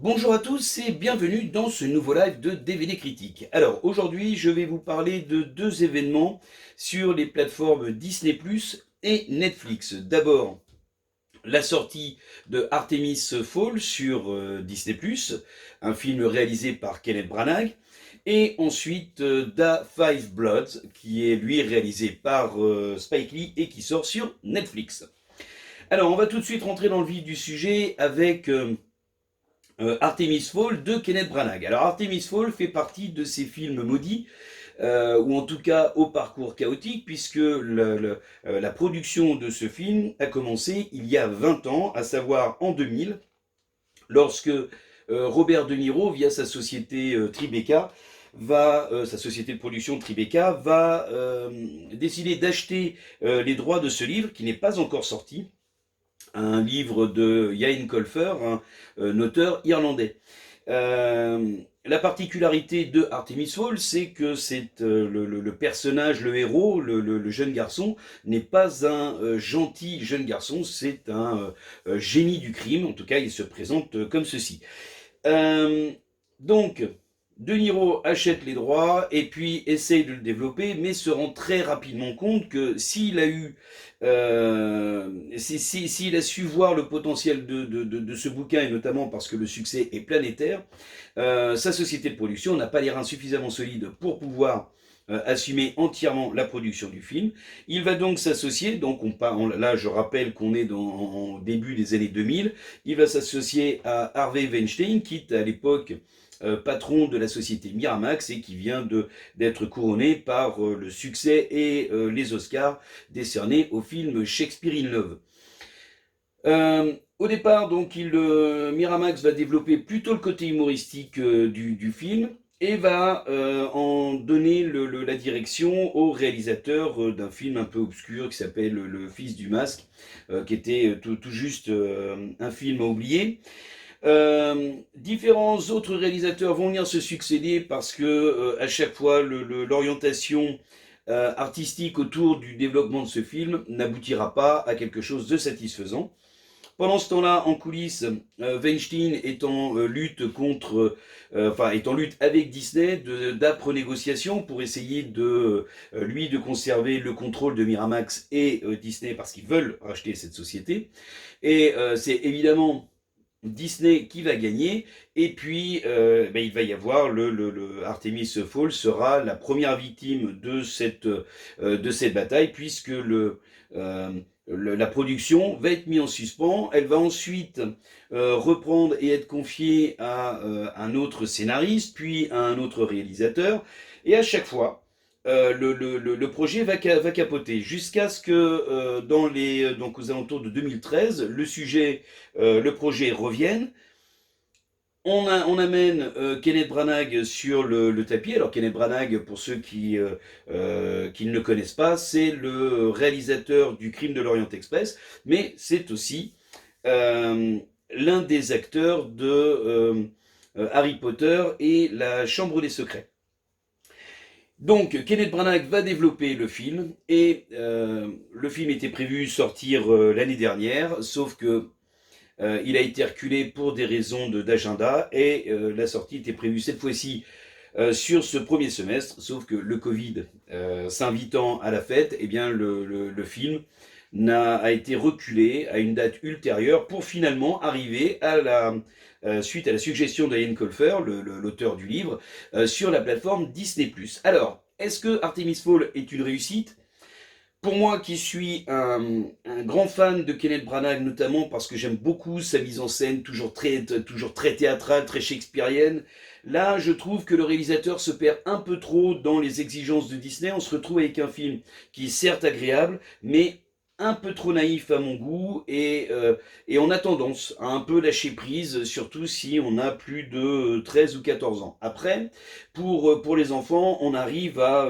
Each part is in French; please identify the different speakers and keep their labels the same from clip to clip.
Speaker 1: Bonjour à tous et bienvenue dans ce nouveau live de DVD Critique. Alors aujourd'hui je vais vous parler de deux événements sur les plateformes Disney+ et Netflix. D'abord la sortie de Artemis Fowl sur Disney+, un film réalisé par Kenneth Branagh, et ensuite Da Five Bloods qui est lui réalisé par Spike Lee et qui sort sur Netflix. Alors on va tout de suite rentrer dans le vif du sujet avec Artemis Fowl de Kenneth Branagh. Alors Artemis Fowl fait partie de ces films maudits, ou en tout cas au parcours chaotique, puisque la production de ce film a commencé il y a 20 ans, à savoir en 2000, lorsque Robert De Niro, via sa société Tribeca, sa société de production Tribeca, va décider d'acheter les droits de ce livre, qui n'est pas encore sorti, un livre de Ian Colfer, un auteur irlandais. La particularité de Artemis Fowl, c'est que c'est le personnage, le héros, le jeune garçon, n'est pas un gentil jeune garçon, c'est un génie du crime. En tout cas, il se présente comme ceci. Euh, donc, De Niro achète les droits et puis essaye de le développer, mais se rend très rapidement compte que s'il a su voir le potentiel de ce bouquin, et notamment parce que le succès est planétaire, sa société de production n'a pas les reins suffisamment solides pour pouvoir assumer entièrement la production du film. Il va donc s'associer, là je rappelle qu'on est en début des années 2000, il va s'associer à Harvey Weinstein, qui est à l'époque patron de la société Miramax et qui vient d'être couronné par le succès et les Oscars décernés au film Shakespeare in Love. Au départ, donc, Miramax va développer plutôt le côté humoristique du film et va en donner la direction au réalisateur d'un film un peu obscur qui s'appelle Le Fils du Masque, qui était tout juste un film à oublier. Différents autres réalisateurs vont venir se succéder parce que à chaque fois l'orientation artistique autour du développement de ce film n'aboutira pas à quelque chose de satisfaisant. Pendant ce temps-là, en coulisses, Weinstein est en lutte est en lutte avec Disney, d'âpres négociations pour essayer de conserver le contrôle de Miramax et Disney parce qu'ils veulent racheter cette société. Et c'est évidemment Disney qui va gagner, et puis il va y avoir le Artemis Fowl sera la première victime de cette bataille, puisque la production va être mise en suspens. Elle va ensuite reprendre et être confiée à un autre scénariste, puis à un autre réalisateur, et à chaque fois le projet va capoter jusqu'à ce que donc aux alentours de 2013, le projet revienne. On amène Kenneth Branagh sur le tapis. Alors Kenneth Branagh, pour ceux qui ne le connaissent pas, c'est le réalisateur du Crime de l'Orient Express, mais c'est aussi l'un des acteurs de Harry Potter et la Chambre des Secrets. Donc Kenneth Branagh va développer le film, et le film était prévu sortir l'année dernière, sauf que il a été reculé pour des raisons d'agenda, et la sortie était prévue cette fois-ci sur ce premier semestre, sauf que le Covid s'invitant à la fête, eh bien le film a été reculé à une date ultérieure pour finalement arriver suite à la suggestion d'Ian Colfer, l'auteur du livre, sur la plateforme Disney+. Alors, est-ce que Artemis Fowl est une réussite ? Pour moi, qui suis un grand fan de Kenneth Branagh, notamment parce que j'aime beaucoup sa mise en scène, toujours très théâtrale, très shakespearienne, là, je trouve que le réalisateur se perd un peu trop dans les exigences de Disney. On se retrouve avec un film qui est certes agréable, mais un peu trop naïf à mon goût, et on a tendance à un peu lâcher prise, surtout si on a plus de 13 ou 14 ans. Après, pour les enfants, on arrive à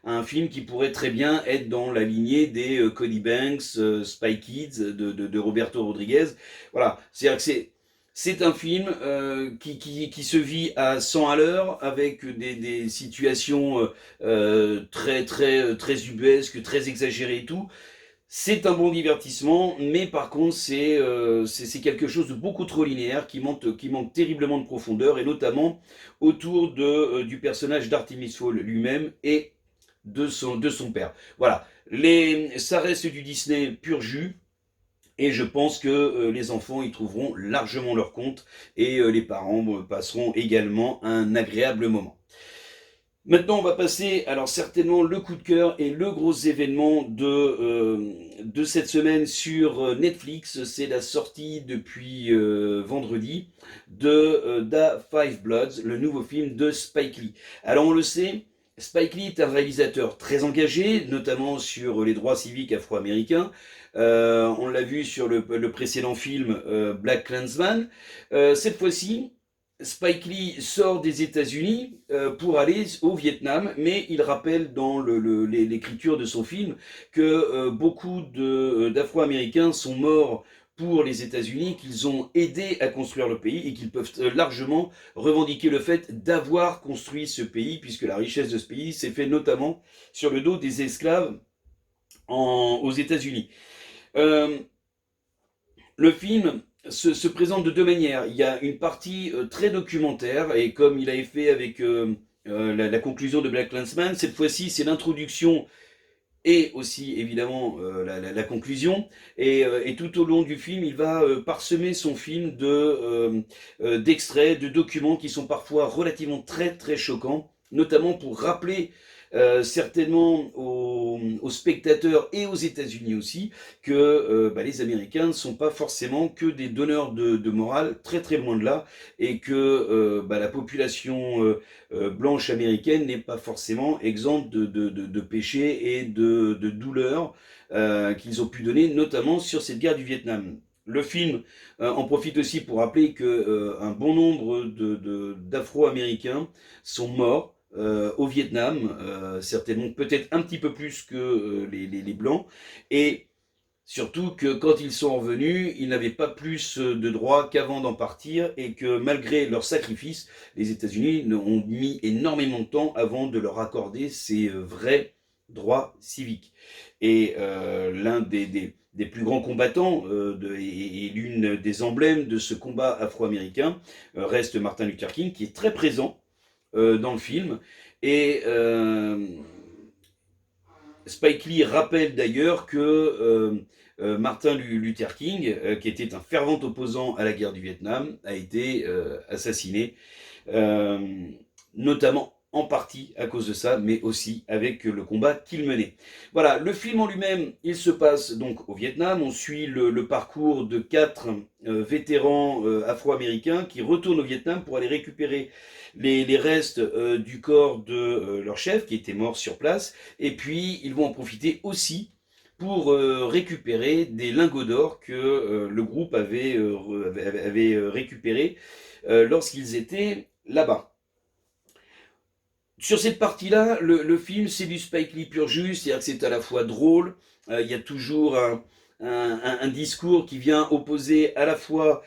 Speaker 1: un film qui pourrait très bien être dans la lignée des Cody Banks, Spy Kids de Roberto Rodriguez. Voilà, c'est-à-dire que c'est un film qui se vit à 100 à l'heure, avec des situations très ubuesques, très exagérées et tout. C'est un bon divertissement, mais par contre, c'est quelque chose de beaucoup trop linéaire qui manque terriblement de profondeur, et notamment autour du personnage d'Artemis Fowl lui-même et de son père. Voilà, ça reste du Disney pur jus. Et je pense que les enfants y trouveront largement leur compte et les parents passeront également un agréable moment. Maintenant, on va passer, alors certainement le coup de cœur et le gros événement de cette semaine sur Netflix, c'est la sortie depuis vendredi de Da Five Bloods, le nouveau film de Spike Lee. Alors on le sait, Spike Lee est un réalisateur très engagé, notamment sur les droits civiques afro-américains. On l'a vu sur le précédent film Black Klansman. Cette fois-ci, Spike Lee sort des États-Unis pour aller au Vietnam, mais il rappelle dans l'écriture de son film que beaucoup d'Afro-Américains sont morts pour les États-Unis, qu'ils ont aidé à construire le pays et qu'ils peuvent largement revendiquer le fait d'avoir construit ce pays, puisque la richesse de ce pays s'est faite notamment sur le dos des esclaves aux États-Unis. Le film se présente de deux manières. Il y a une partie très documentaire, et comme il avait fait avec la conclusion de Black Klansman, cette fois-ci c'est l'introduction et aussi évidemment la conclusion. Et tout au long du film, il va parsemer son film d'extraits, de documents qui sont parfois relativement très très choquants, notamment pour rappeler certainement aux spectateurs et aux États-Unis aussi que les Américains ne sont pas forcément que des donneurs de morale, très très loin de là, et que la population blanche américaine n'est pas forcément exempte de péchés et de douleurs qu'ils ont pu donner, notamment sur cette guerre du Vietnam. Le film en profite aussi pour rappeler que un bon nombre d'Afro-Américains sont morts au Vietnam, certainement peut-être un petit peu plus que les Blancs, et surtout que quand ils sont revenus, ils n'avaient pas plus de droits qu'avant d'en partir, et que malgré leur sacrifice, les États-Unis ont mis énormément de temps avant de leur accorder ces vrais droits civiques. Et l'un des plus grands combattants et l'une des emblèmes de ce combat afro-américain reste Martin Luther King, qui est très présent dans le film. Et Spike Lee rappelle d'ailleurs que Martin Luther King, qui était un fervent opposant à la guerre du Vietnam, a été assassiné, euh, notamment en partie à cause de ça, mais aussi avec le combat qu'il menait. Voilà, le film en lui-même, il se passe donc au Vietnam. On suit le parcours de 4 vétérans afro-américains qui retournent au Vietnam pour aller récupérer les restes du corps de leur chef qui était mort sur place, et puis ils vont en profiter aussi pour récupérer des lingots d'or que le groupe avait récupérés lorsqu'ils étaient là-bas. Sur cette partie-là, le film, c'est du Spike Lee pur jus, c'est-à-dire que c'est à la fois drôle, il y a toujours un discours qui vient opposer à la fois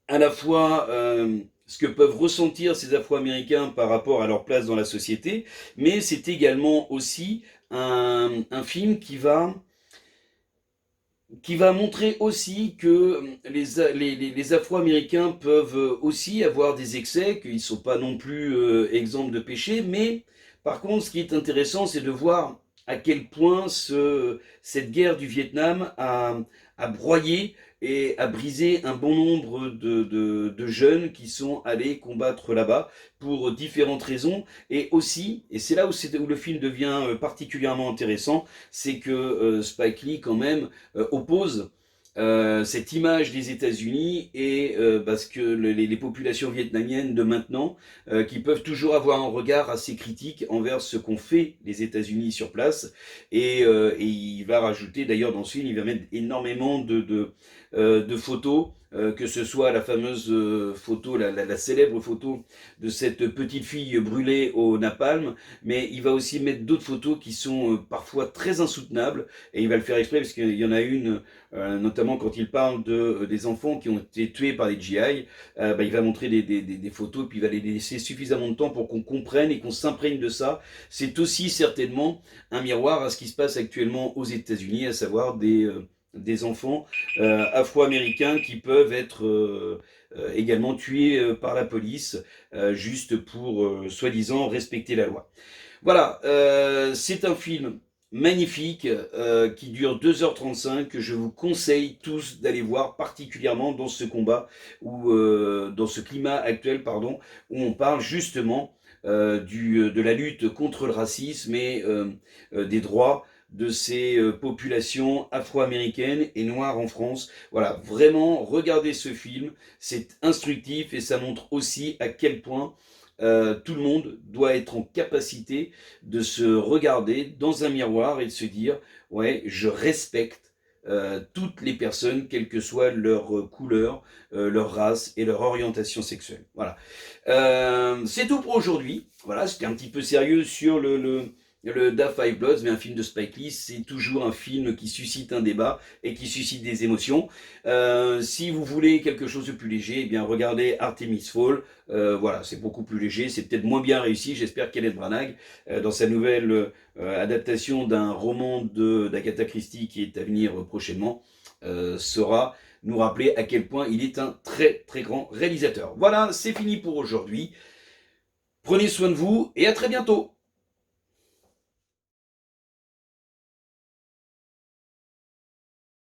Speaker 1: à la fois ce que peuvent ressentir ces Afro-Américains par rapport à leur place dans la société, mais c'est également aussi un film qui va montrer aussi que les Afro-Américains peuvent aussi avoir des excès, qu'ils ne sont pas non plus exempts de péché, mais par contre, ce qui est intéressant, c'est de voir à quel point cette guerre du Vietnam a broyé et a brisé un bon nombre de jeunes qui sont allés combattre là-bas pour différentes raisons. Et aussi, et c'est là où le film devient particulièrement intéressant, c'est que Spike Lee quand même oppose cette image des États-Unis et parce que les populations vietnamiennes de maintenant, qui peuvent toujours avoir un regard assez critique envers ce qu'ont fait les États-Unis sur place, et il va rajouter d'ailleurs dans ce film, il va mettre énormément de photos que ce soit la fameuse photo, la célèbre photo de cette petite fille brûlée au napalm, mais il va aussi mettre d'autres photos qui sont parfois très insoutenables, et il va le faire exprès parce qu'il y en a une, notamment quand il parle des enfants qui ont été tués par les GI, il va montrer des photos, puis il va les laisser suffisamment de temps pour qu'on comprenne et qu'on s'imprègne de ça. C'est aussi certainement un miroir à ce qui se passe actuellement aux États-Unis, à savoir des enfants afro-américains qui peuvent être également tués par la police, juste pour, soi-disant, respecter la loi. Voilà, c'est un film magnifique qui dure 2h35 que je vous conseille tous d'aller voir, particulièrement dans ce combat ou dans ce climat actuel, pardon, où on parle justement de la lutte contre le racisme et des droits de ces populations afro-américaines et noires en France. Voilà, vraiment, regardez ce film, c'est instructif et ça montre aussi à quel point tout le monde doit être en capacité de se regarder dans un miroir et de se dire, ouais, je respecte toutes les personnes, quelle que soit leur couleur, leur race et leur orientation sexuelle. Voilà. C'est tout pour aujourd'hui. Voilà, c'était un petit peu sérieux sur le Da Five Bloods, mais un film de Spike Lee, c'est toujours un film qui suscite un débat et qui suscite des émotions. Si vous voulez quelque chose de plus léger, eh bien regardez Artemis Fall. Voilà, c'est beaucoup plus léger, c'est peut-être moins bien réussi. J'espère qu'Kenneth Branagh, dans sa nouvelle adaptation d'un roman d'Agatha Christie qui est à venir prochainement, saura nous rappeler à quel point il est un très très grand réalisateur. Voilà, c'est fini pour aujourd'hui. Prenez soin de vous et à très bientôt.